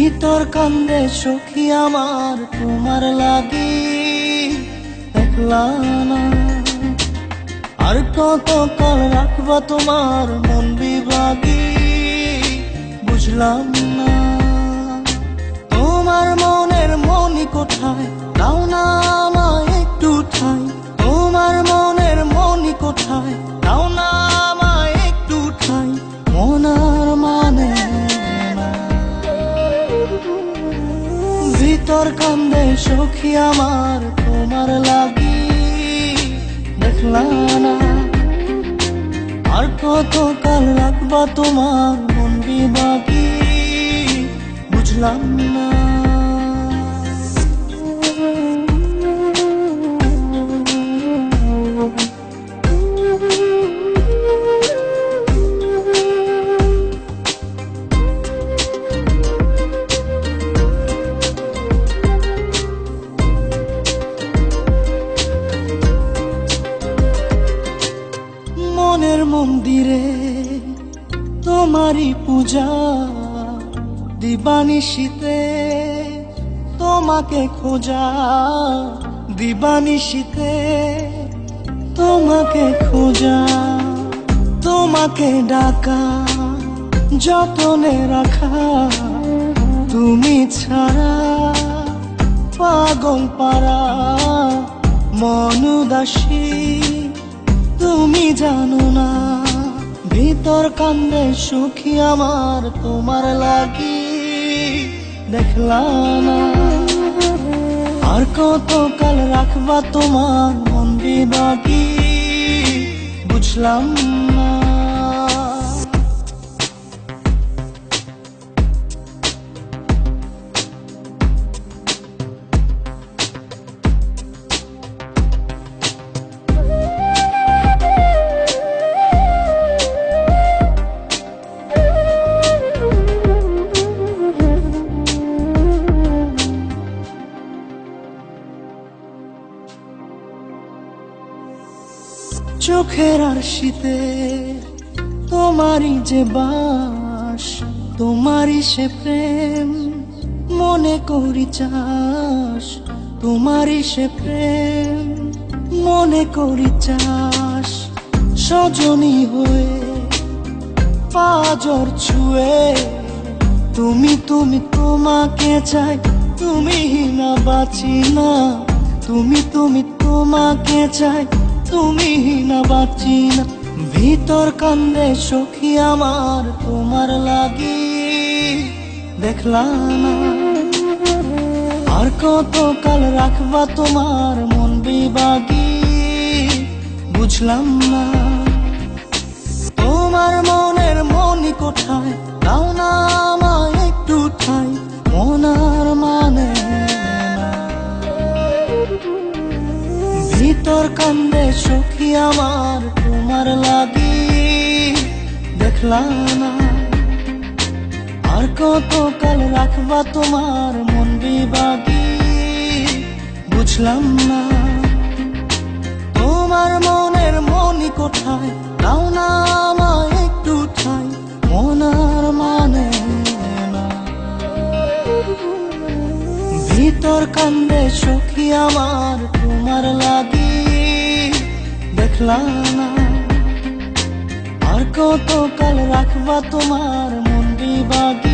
ভিতর কান্দে সখী আমার তোমার লাগি, দেখলা না আর কত কাল রাখবা তোমার মন বিভাগী, বুঝলাম না তোমার মনের মনি কোথায়, দাও না আমায় একটু ঠাই। তোমার মনের মনি কোথায়, দাও না আমায় একটু ঠাই। মনার মানে না। ভিতর কান্দে সখী আমার তোমার লাগি, দেখলা না আর কত কাল রাখবা তোমার মন বিভাগী, বুঝলাম না। মনের মন্দিরে তোমারই পূজা, দিবানিশীতে তোমাকে খোঁজা, দিবানিশীতে তোমাকে খোঁজা, তোমাকে ডাকা, যতনে রাখা, তুমি ছাড়া পাগল পারা মন উদাসী, তুমি জানো না। ভিতর কান্দে সুখী আমার তোমার লাগি, দেখলা না আর কত কাল রাখবা তোমার মন বিভাগী, বুঝলাম না। চোখের আরশিতে তোমারই যে বাস, তোমারই সে প্রেম মনে করি চাস, তোমারই সে প্রেম মনে করি চাস। সজনী হয়ে পাজর ছুঁয়ে তুমি তুমি তোমাকে চাই, তুমি না বাঁচি না। তুমি তুমি তোমাকে চাই, তুমি না বাঁচি না। ভিতর কান্দে সখী আমার তোমার লাগি, দেখলা না আর কত কাল রাখবা তোমার মন বিভাগী, বুঝলাম না। তোমার মনের মনি কোথায়, দাও না আমায় একটু ঠাই। মনার মানে না। ভিতর কান্দে সখী আমার তোমার লাগি, দেখলা না আর কত কাল রাখবা তোমার মন বিভাগী, বুঝলাম না। তোমার মনের মনি কোথায়, দাও না আমায় একটু ঠাই। মনার মানে না। ভিতর কান্দে সখী আমার তোমার লাগি, দেখলা না আর কত কাল রাখবা তোমার মন বিভাগী,